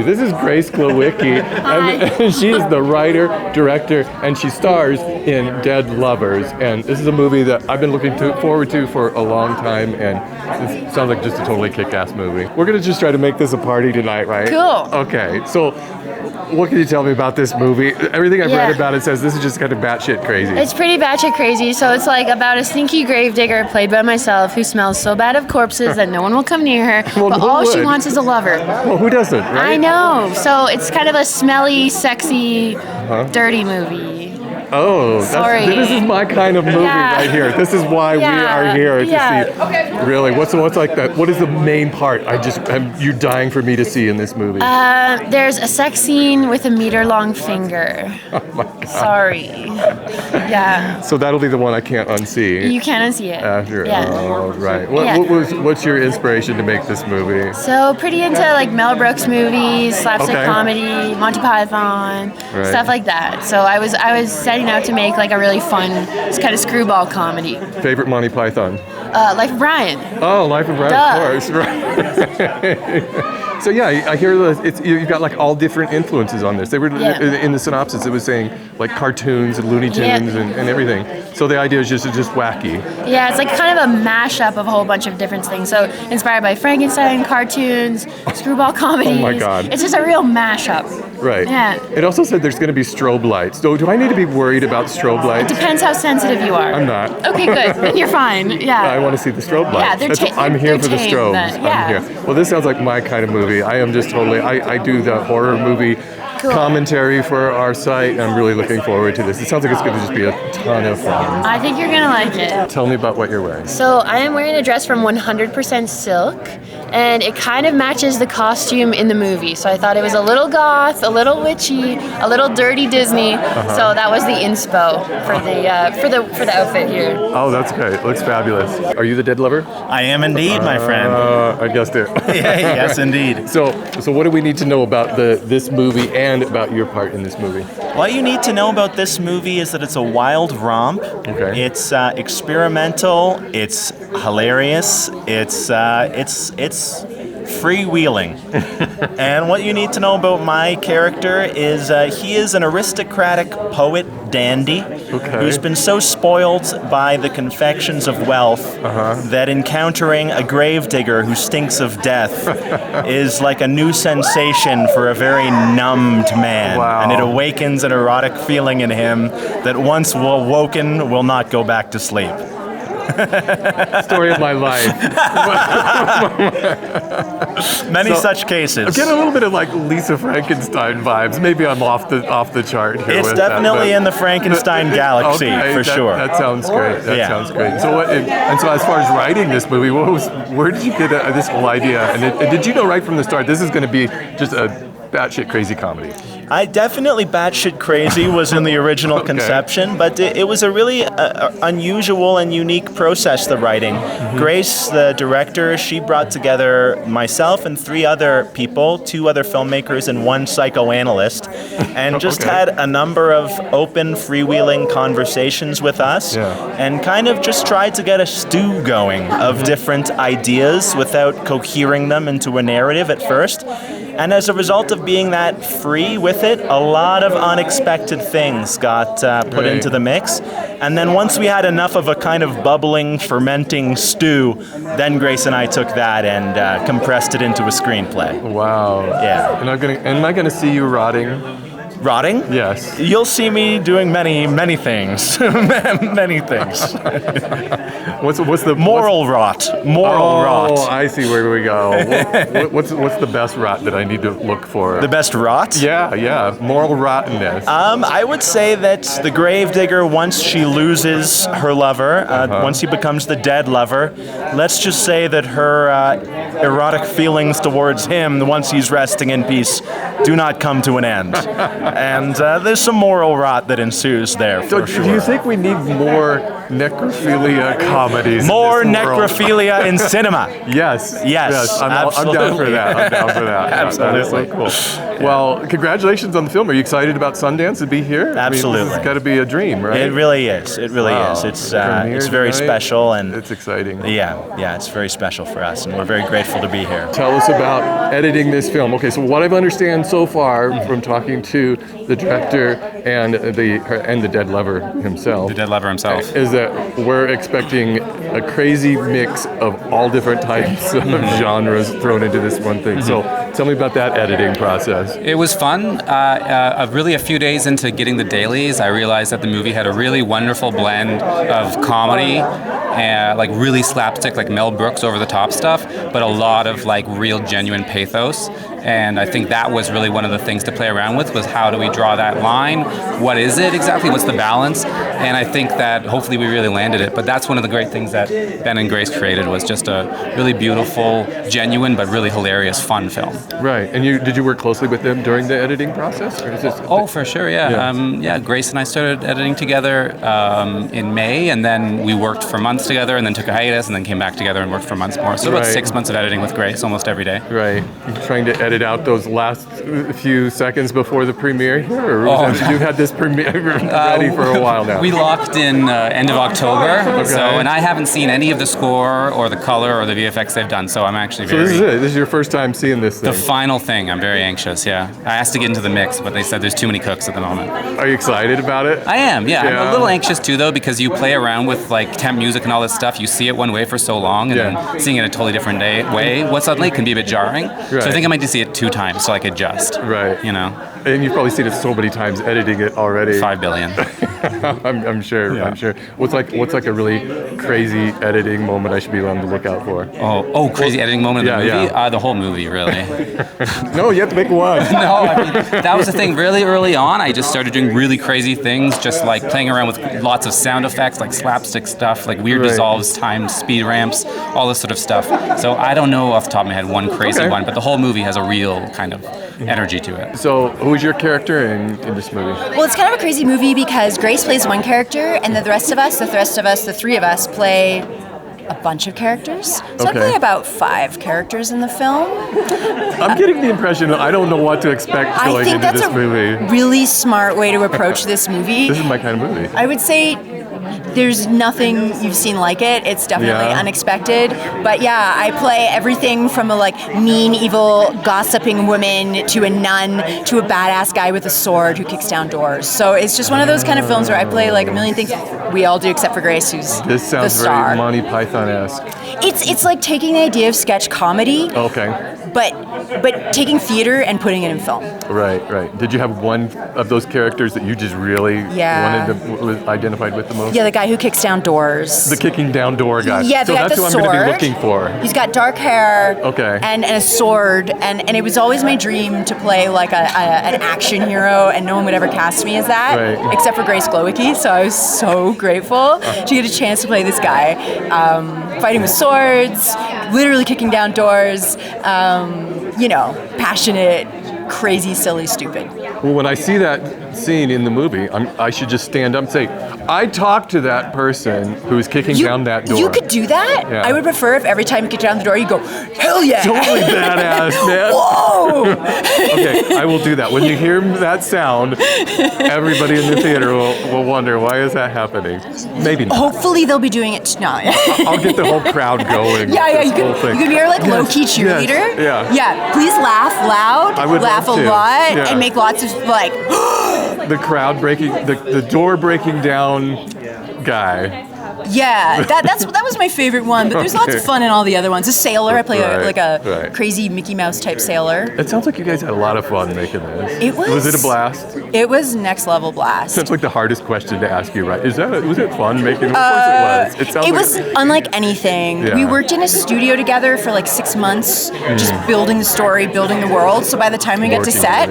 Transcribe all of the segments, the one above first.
This is Grace Glowicki, and she's the writer, director, and she stars in Dead Lovers. And this is a movie that I've been looking forward to for a long time, and it sounds like just a totally kick-ass movie. We're going to just try to make this a party tonight, right? Cool. Okay, so what can you tell me about this movie? Everything I've read about it says this is just kind of batshit crazy. It's pretty batshit crazy. So it's like about a stinky gravedigger played by myself who smells so bad of corpses that no one will come near her, but all she wants is a lover. Well, who doesn't, right? I know. So it's kind of a smelly, sexy, dirty movie. Oh, this is my kind of movie right here. This is why we are here to see. Really, what's like that? What is the main part? You're dying for me to see in this movie. There's a sex scene with a meter-long finger. Oh my God. Sorry. Yeah. So that'll be the one I can't unsee. You can't unsee it. After. Yeah. Oh, right. What's your inspiration to make this movie? So pretty into like Mel Brooks movies, slapstick comedy, Monty Python, stuff like that. So I was setting out to make like a really fun kind of screwball comedy. Favorite Monty Python? Life of Brian. Oh, Life of Brian, of course. Right. So yeah, I hear you've got like all different influences on this. They were in the synopsis. It was saying like cartoons and Looney Tunes and everything. So the idea is just wacky. Yeah, it's like kind of a mashup of a whole bunch of different things. So inspired by Frankenstein, cartoons, screwball comedies. Oh my God! It's just a real mashup. Right. Yeah. It also said there's going to be strobe lights. So do I need to be worried about strobe lights? It depends how sensitive you are. I'm not. Okay, good. Then you're fine. Yeah. I want to see the strobe lights. Yeah, I'm here for the strobes. Yeah. I'm here. Well, this sounds like my kind of movie. I am just totally. I do the horror movie commentary for our site, and I'm really looking forward to this. It sounds like it's going to just be a ton of fun. I think you're going to like it. Tell me about what you're wearing. So I am wearing a dress from 100% silk, and it kind of matches the costume in the movie. So I thought it was a little goth, a little witchy, a little dirty Disney. So that was the inspo for the outfit here. Oh, that's great. It looks fabulous. Are you the dead lover? I am indeed, my friend. I guessed it. Yes, indeed. So what do we need to know about this movie and about your part in this movie? What you need to know about this movie is that it's a wild romp. Okay. It's experimental. It's hilarious. It's freewheeling. And what you need to know about my character is he is an aristocratic poet dandy who's been so spoiled by the confections of wealth that encountering a gravedigger who stinks of death is like a new sensation for a very numbed man. Wow. And it awakens an erotic feeling in him that once awoken will not go back to sleep. Story of my life. Many such cases. I'm getting a little bit of like Lisa Frankenstein vibes. Maybe I'm off the chart here. It's definitely in the Frankenstein galaxy for sure. That sounds great. That sounds great. So so as far as writing this movie, where did you get this whole idea? And did you know right from the start this is going to be just a batshit crazy comedy? I definitely batshit crazy was in the original conception, but it was a really unusual and unique process, the writing. Grace, the director, she brought together myself and 3 other people, 2 other filmmakers and 1 psychoanalyst, and just had a number of open, freewheeling conversations with us, and kind of just tried to get a stew going of different ideas without cohering them into a narrative at first. And as a result of being that free with it, a lot of unexpected things got put into the mix. And then once we had enough of a kind of bubbling, fermenting stew, then Grace and I took that and compressed it into a screenplay. Wow. Yeah. And am I going to see you rotting? Rotting? Yes. You'll see me doing many things. Many things. What's the moral rot? Rot. Oh, I see where we go. What's the best rot that I need to look for? The best rot? Yeah. Moral rottenness. I would say that the gravedigger, once she loses her lover, once he becomes the dead lover, let's just say that her erotic feelings towards him, once he's resting in peace, do not come to an end. And there's some moral rot that ensues there, for sure. Do you think we need more necrophilia comedies? More necrophilia in cinema. Yes. I'm down for that. Absolutely. That is so cool. Well, congratulations on the film. Are you excited about Sundance to be here? Absolutely. It's got to be a dream, right? It really is. It really is. It's very special, and it's exciting. Yeah, it's very special for us, and we're very grateful grateful to be here. Tell us about editing this film. Okay, so what I've understand so far from talking to the director and the dead lover himself. The dead lover himself. Is that we're expecting a crazy mix of all different types of genres thrown into this one thing. So tell me about that editing process. It was fun. Really a few days into getting the dailies, I realized that the movie had a really wonderful blend of comedy, like really slapstick, like Mel Brooks over the top stuff, but a lot of like real genuine pathos. And I think that was really one of the things to play around with, was how do we draw that line? What is it exactly? What's the balance? And I think that hopefully we really landed it. But that's one of the great things that Ben and Grace created, was just a really beautiful, genuine, but really hilarious, fun film. Right. And did you work closely with them during the editing process? Or is this for sure, yeah. Grace and I started editing together in May, and then we worked for months together, and then took a hiatus, and then came back together and worked for months more. So about 6 months of editing with Grace almost every day. Right. You're trying to edit out those last few seconds before the premiere here? Or you've had this premiere ready for a while now? We locked in end of October, and I haven't seen any of the score or the color or the VFX they've done, so I'm actually very... So this is it? This is your first time seeing this thing? The final thing. I'm very anxious, yeah. I asked to get into the mix, but they said there's too many cooks at the moment. Are you excited about it? I am, yeah. I'm a little anxious too, though, because you play around with like temp music and all this stuff. You see it one way for so long, and then seeing it a totally different way, what suddenly can be a bit jarring. Right. So I think I might need to see it 2 times so I could adjust. Right. You know. And you've probably seen it so many times editing it already. 5 billion. I'm sure. Yeah. I'm sure. What's like a really crazy editing moment I should be on the lookout for? Crazy editing moment in the movie? Yeah. The whole movie, really. No, you have to make one. No, I mean, that was the thing. Really early on, I just started doing really crazy things, just like playing around with lots of sound effects, like slapstick stuff, like weird dissolves, timed speed ramps, all this sort of stuff. So I don't know off the top of my head one crazy one, but the whole movie has a real kind of energy to it. So who's your character in this movie? Well, it's kind of a crazy movie because Grace plays one character, and the three of us play a bunch of characters. So I play about 5 characters in the film. I'm getting the impression that I don't know what to expect going into this movie. I think that's a really smart way to approach this movie. This is my kind of movie. I would say there's nothing you've seen like it. It's definitely unexpected. But yeah, I play everything from a like mean, evil, gossiping woman to a nun to a badass guy with a sword who kicks down doors. So it's just one of those kind of films where I play like a million things. We all do except for Grace, who's This sounds the star. very Monty Python-esque. It's like taking the idea of sketch comedy. Okay. But taking theater and putting it in film. Right. Did you have one of those characters that you just really was identified with the most? Yeah, the guy who kicks down doors. The kicking down door guy. Yeah, the guy with the sword. So that's who I'm going to be looking for. He's got dark hair. Okay. And a sword. And it was always my dream to play like an action hero, and no one would ever cast me as that, except for Grace Glowicki. So I was so grateful to get a chance to play this guy, fighting with swords, literally kicking down doors. Passionate, crazy, silly, stupid. Well, when I see that scene in the movie, I should just stand up and say, I talked to that person who's kicking down that door. You could do that? Yeah. I would prefer if every time you kick down the door, you go, hell yeah! Totally badass, man. Whoa! Okay, I will do that. When you hear that sound, everybody in the theater will wonder, why is that happening? Maybe not. Hopefully they'll be doing it now. I'll get the whole crowd going. You could be our like low-key cheerleader. Yes, yeah. Please laugh loud, I would laugh a lot, and make lots of like the crowd breaking, the door breaking down guy. Yeah, that was my favorite one, but there's lots of fun in all the other ones. A sailor, I play a crazy Mickey Mouse type sailor. It sounds like you guys had a lot of fun making this. It was. Was it a blast? It was next level blast. Sounds like the hardest question to ask you, right? Was it fun making it? Of course it was. It was unlike anything. Yeah. We worked in a studio together for like 6 months, just building the story, building the world. So by the time we got to set,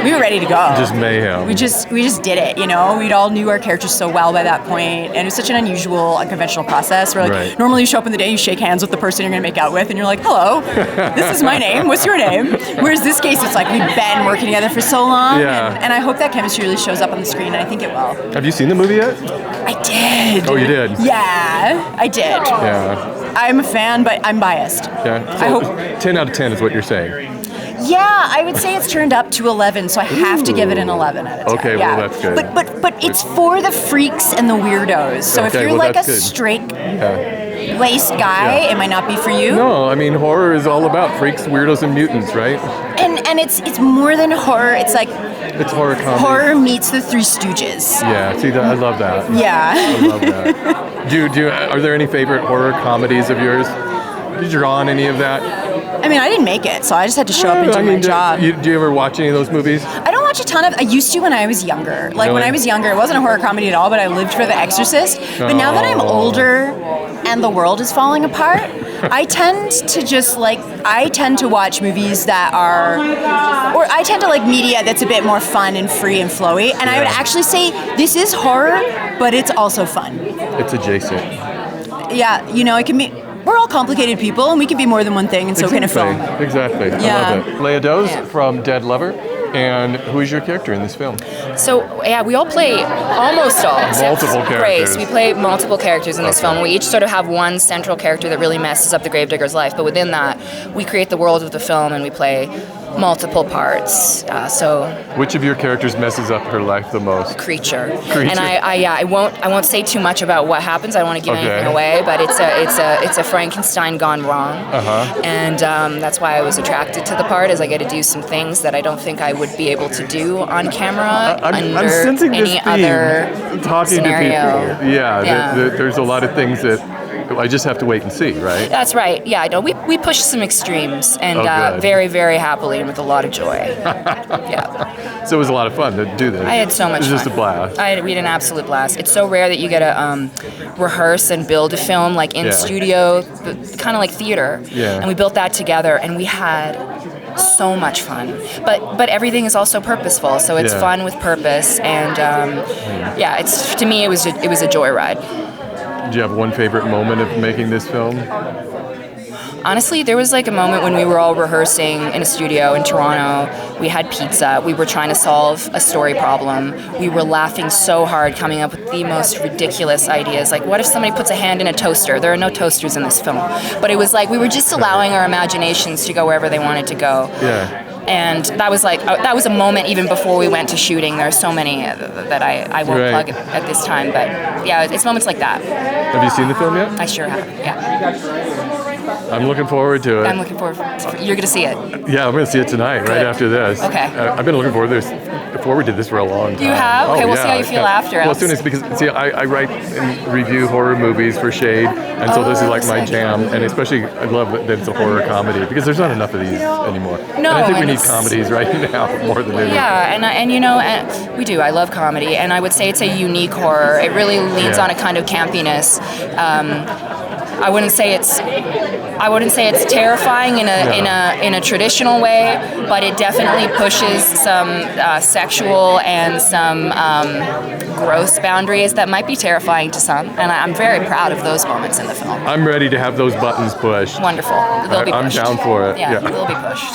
we were ready to go. Just mayhem. We just did it, We'd all knew our characters so well by that point, and it was such an unusual, unconventional process. Where normally you show up in the day, you shake hands with the person you're going to make out with, and you're like, hello, this is my name, what's your name? Whereas this case, it's like we've been working together for so long, and I hope that chemistry really shows up on the screen, and I think it will. Have you seen the movie yet? I did. Oh, you did? Yeah, I did. Yeah. I'm a fan, but I'm biased. Yeah. So I hope 10 out of 10 is what you're saying. Yeah, I would say it's turned up to 11, so I have to give it an 11 out of 10. Okay, well, that's good. But it's for the freaks and the weirdos. So if you're like a straight straight-laced guy, it might not be for you. No, I mean, horror is all about freaks, weirdos, and mutants, right? And it's more than horror. It's like It's horror comedy. horror meets the Three Stooges. Yeah, see, I love that. Yeah. I love that. Are there any favorite horror comedies of yours? Did you draw on any of that? I mean, I didn't make it, so I just had to show up and do my job. Do you ever watch any of those movies? I don't watch a ton of. I used to when I was younger. Like when Really? I was younger, it wasn't a horror comedy at all, but I lived for The Exorcist. But now that I'm older and the world is falling apart, I tend to watch movies that are, or I tend to like media that's a bit more fun and free and flowy. And I would actually say this is horror, but it's also fun. It's adjacent. Yeah, it can be. We're all complicated people, and we can be more than one thing, and so can a film. Exactly. Yeah. I love it. Leah Doz from Dead Lover. And who is your character in this film? So, yeah, we all play almost all. except Multiple characters. Grace. We play multiple characters in this film. We each sort of have one central character that really messes up the gravedigger's life, but within that, we create the world of the film and we play multiple parts. Which of your characters messes up her life the most? Creature. And I won't say too much about what happens. I don't want to give anything away, but it's a Frankenstein gone wrong. And that's why I was attracted to the part, is I get to do some things that I don't think I would be able to do on camera I'm sensing this any theme, other talking scenario. to people. Yeah. There's a lot of things that I just have to wait and see, right? That's right. Yeah, no, we pushed some extremes, and good. very, very happily and with a lot of joy. Yeah. So it was a lot of fun to do this. I had so much fun. It was just a blast. We had an absolute blast. It's so rare that you get to rehearse and build a film like in studio, kind of like theater. Yeah. And we built that together, and we had so much fun. But everything is also purposeful, so it's fun with purpose. And it's, to me, it was a joyride. Do you have one favorite moment of making this film? Honestly, there was like a moment when we were all rehearsing in a studio in Toronto. We had pizza. We were trying to solve a story problem. We were laughing so hard, coming up with the most ridiculous ideas. Like, what if somebody puts a hand in a toaster? There are no toasters in this film. But it was like we were just allowing our imaginations to go wherever they wanted to go. Yeah. And that was a moment even before we went to shooting. There are so many that I won't plug at this time. But yeah, it's moments like that. Have you seen the film yet? I sure have, yeah. I'm looking forward to it. I'm looking forward. You're going to see it. Yeah, I'm going to see it tonight, right after this. Okay. I've been looking forward to this. Forward to this for a long time. You have? Okay, we'll see how you feel after. Well, as soon as, because see, I write and review horror movies for Shade, and so this is like my jam. And especially, I love that it's a horror comedy because there's not enough of these anymore. No, and I think we need comedies right now more than anything. Yeah, and we do. I love comedy, and I would say it's a unique horror. It really leans on a kind of campiness. I wouldn't say it's terrifying in a traditional way, but it definitely pushes some sexual and some gross boundaries that might be terrifying to some, and I'm very proud of those moments in the film. I'm ready to have those buttons pushed. Wonderful. They'll be pushed. I'm down for it. Yeah, they'll be pushed.